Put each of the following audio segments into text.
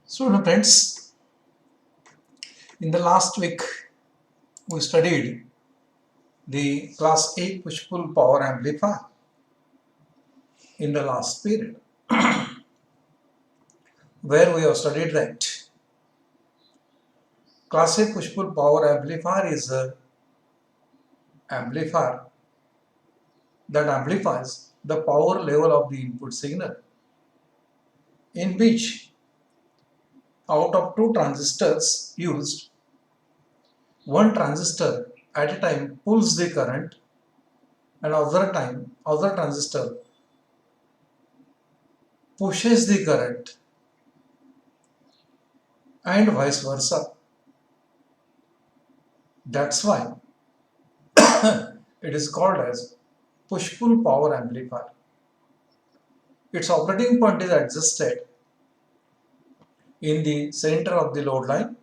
So, now friends, in the last week we studied the class A push-pull power amplifier in the last period, where we have studied that class A push-pull power amplifier is an amplifier that amplifies the power level of the input signal, in which out of two transistors used, one transistor at a time pulls the current and other transistor pushes the current, and vice versa. That's why it is called as push-pull power amplifier. Its operating point is adjusted in the center of the load line.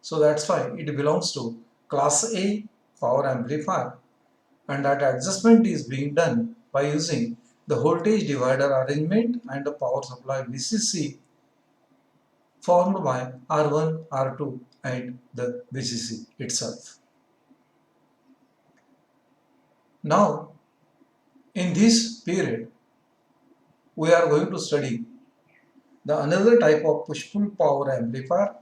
So that's why it belongs to class A power amplifier, and that adjustment is being done by using the voltage divider arrangement and the power supply VCC formed by R1, R2 and the VCC itself. Now, in this period, we are going to study the another type of push-pull power amplifier,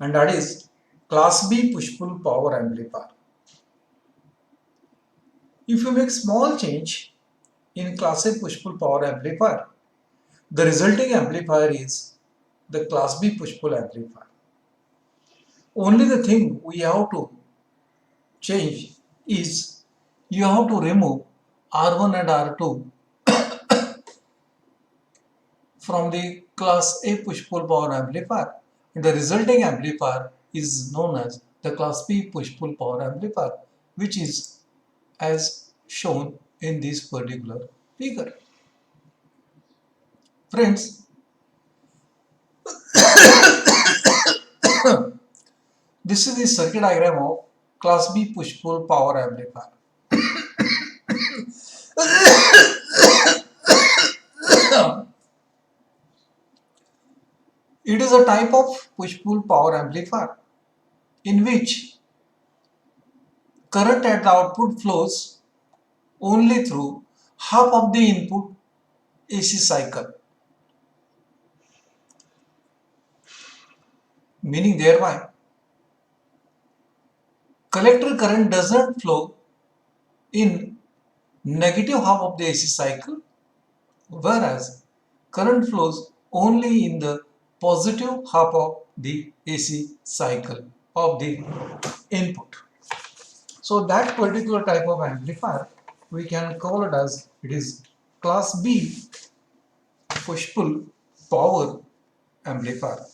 and that is class B push-pull power amplifier. If you make small change in class A push-pull power amplifier, the resulting amplifier is the class B push-pull amplifier. Only the thing we have to change is you have to remove R1 and R2 from the class A push-pull power amplifier. The resulting amplifier is known as the class B push-pull power amplifier, which is as shown in this particular figure. Friends, this is the circuit diagram of class B push-pull power amplifier. It is a type of push-pull power amplifier in which current at the output flows only through half of the input AC cycle, meaning thereby collector current doesn't flow in negative half of the AC cycle, whereas current flows only in the positive half of the AC cycle of the input. So that particular type of amplifier we can call it as it is class B push-pull power amplifier.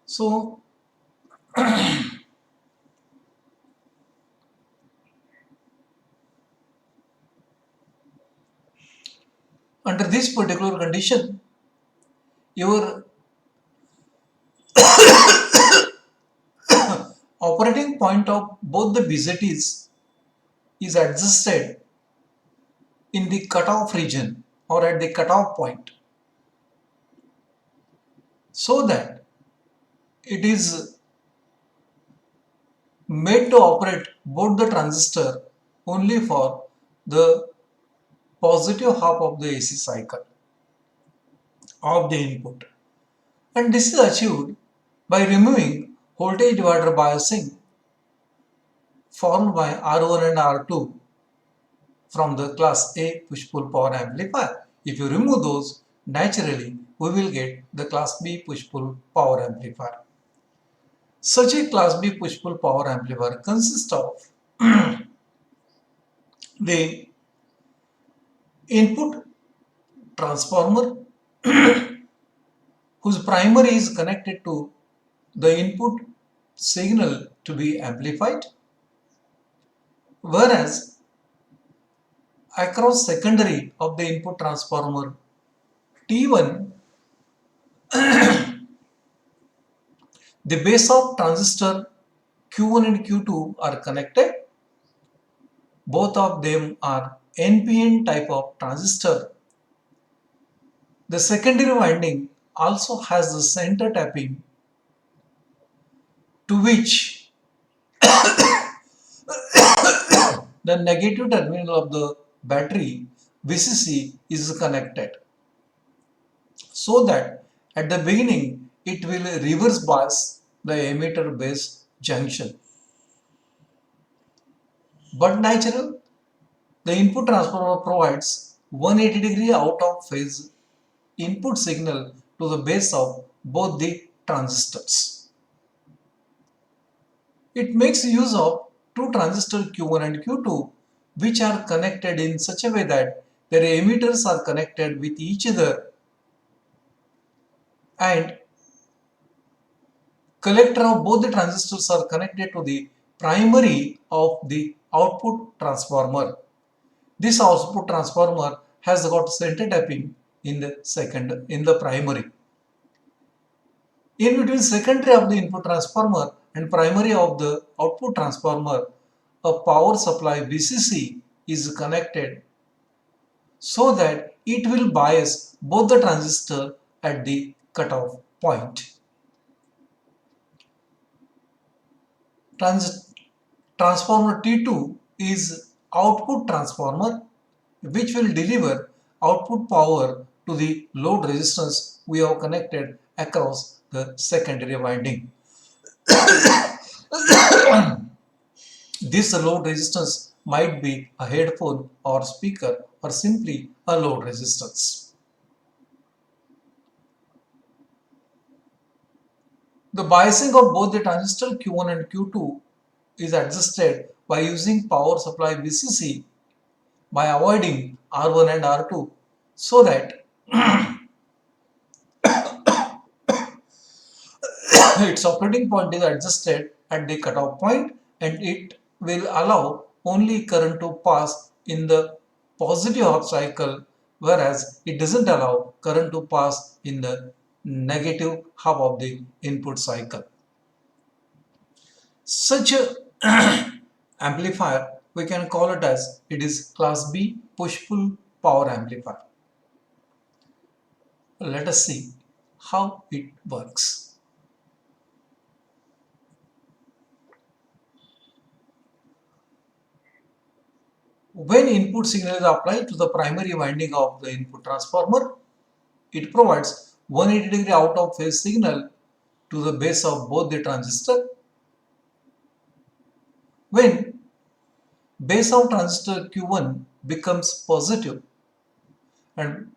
So under this particular condition, your operating point of both the BJTs is adjusted in the cutoff region or at the cutoff point, so that it is made to operate both the transistor only for the positive half of the AC cycle of the input, and this is achieved by removing voltage divider biasing formed by R1 and R2 from the class A push-pull power amplifier. If you remove those, naturally we will get the class B push-pull power amplifier. Such a class B push-pull power amplifier consists of the input transformer whose primary is connected to the input signal to be amplified, whereas across secondary of the input transformer T1, the base of transistor Q1 and Q2 are connected, both of them are NPN type of transistor. The secondary winding also has the center tapping to which the negative terminal of the battery VCC is connected, so that at the beginning it will reverse bias the emitter base junction. But natural, the input transformer provides 180-degree out of phase input signal to the base of both the transistors. It makes use of two transistors Q1 and Q2, which are connected in such a way that their emitters are connected with each other, and collector of both the transistors are connected to the primary of the output transformer. This output transformer has got center tapping in the primary. In between secondary of the input transformer and primary of the output transformer, a power supply VCC is connected, so that it will bias both the transistor at the cutoff point. Transformer T2 is output transformer, which will deliver output power to the load resistance we have connected across the secondary winding. This load resistance might be a headphone or speaker or simply a load resistance. The biasing of both the transistor Q1 and Q2 is adjusted by using power supply VCC by avoiding R1 and R2, so that its operating point is adjusted at the cutoff point, and it will allow only current to pass in the positive half cycle, whereas it doesn't allow current to pass in the negative half of the input cycle. Such a amplifier, we can call it as it is class B push-pull power amplifier. Let us see how it works. When input signal is applied to the primary winding of the input transformer, it provides 180-degree out of phase signal to the base of both the transistor. When base of transistor Q1 becomes positive, and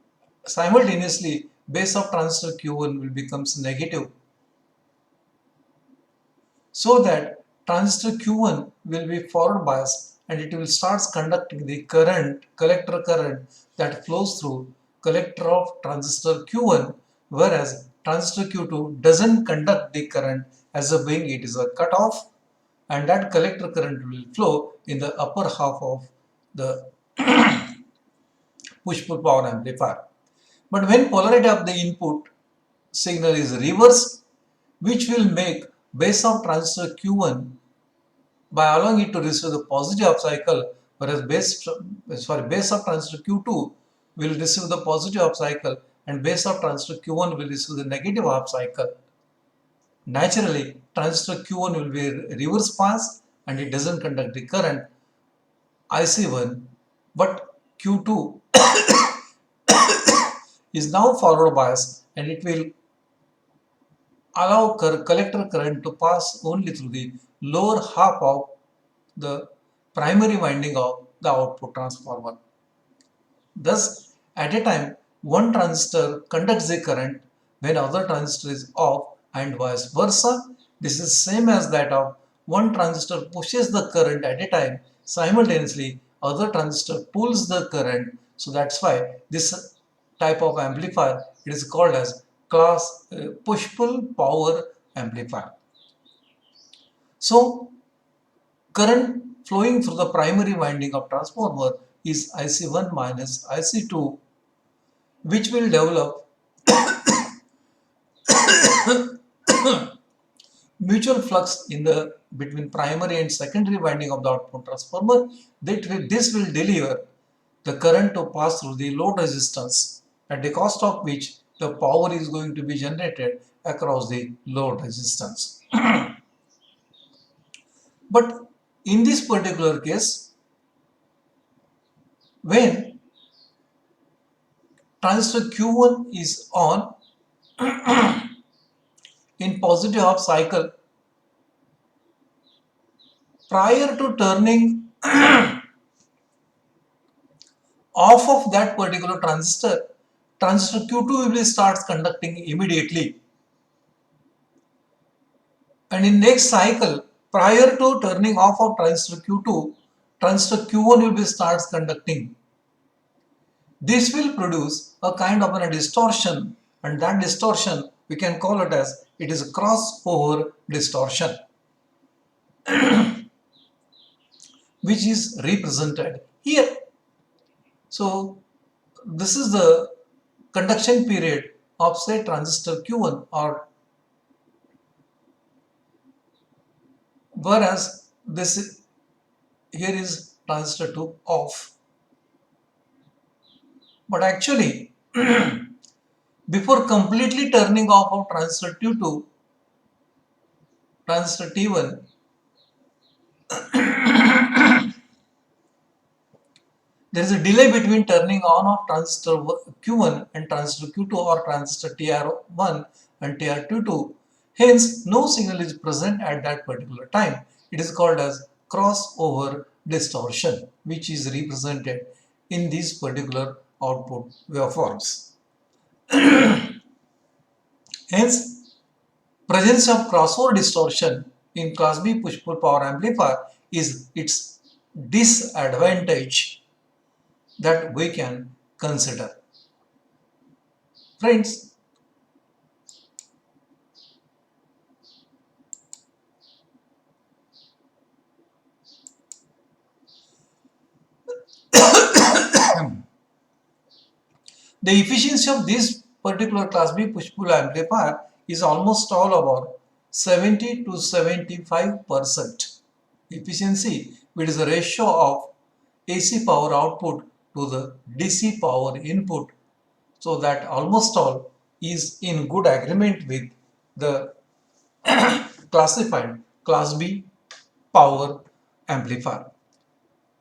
simultaneously base of transistor Q1 will becomes negative, so that transistor Q1 will be forward biased and it will start conducting the current, collector current, that flows through collector of transistor Q1, whereas transistor Q2 doesn't conduct the current, as a being it is a cutoff, and that collector current will flow in the upper half of the push-pull power amplifier. But when polarity of the input signal is reversed, which will make base of transistor Q1 by allowing it to receive the positive half cycle, whereas base of transistor Q2 will receive the positive half cycle and base of transistor Q1 will receive the negative half cycle. Naturally, transistor Q1 will be reverse pass and it doesn't conduct the current IC1, but Q2 is now forward bias and it will allow collector current to pass only through the lower half of the primary winding of the output transformer. Thus, at a time, one transistor conducts the current when other transistor is off, and vice versa. This is same as that of one transistor pushes the current at a time, simultaneously other transistor pulls the current. So that's why this type of amplifier, it is called as class push-pull power amplifier. So current flowing through the primary winding of transformer is IC1 minus IC2, which will develop mutual flux in the between primary and secondary winding of the output transformer. This will deliver the current to pass through the load resistance, at the cost of which the power is going to be generated across the load resistance. But in this particular case, when transistor Q1 is on in positive half cycle, prior to turning off of that particular transistor, transistor Q2 will start conducting immediately. And in next cycle, prior to turning off of transistor Q2, transistor Q1 will be starts conducting. This will produce a kind of a distortion, and that distortion we can call it as it is a crossover distortion, which is represented here. So this is the conduction period of say transistor Q1, or whereas this here is transistor 2 off. But actually before completely turning off of transistor Q2, transistor T1, there is a delay between turning on of transistor Q1 and transistor Q2, or transistor TR1 and TR22. Hence, no signal is present at that particular time. It is called as crossover distortion, which is represented in these particular output waveforms. Hence, presence of crossover distortion in class B push-pull power amplifier is its disadvantage that we can consider. Friends, the efficiency of this particular class B push-pull amplifier is almost all about 70 to 75% efficiency, which is a ratio of AC power output to the DC power input. So that almost all is in good agreement with the classified class B power amplifier.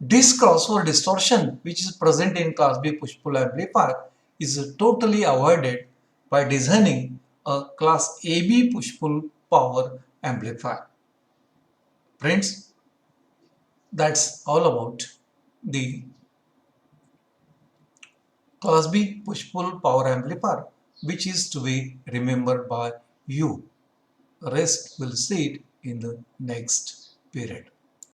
This crossover distortion, which is present in class B push-pull amplifier, is totally avoided by designing a class AB push-pull power amplifier. Friends, that's all about the class B push-pull power amplifier, which is to be remembered by you. Rest will see it in the next period.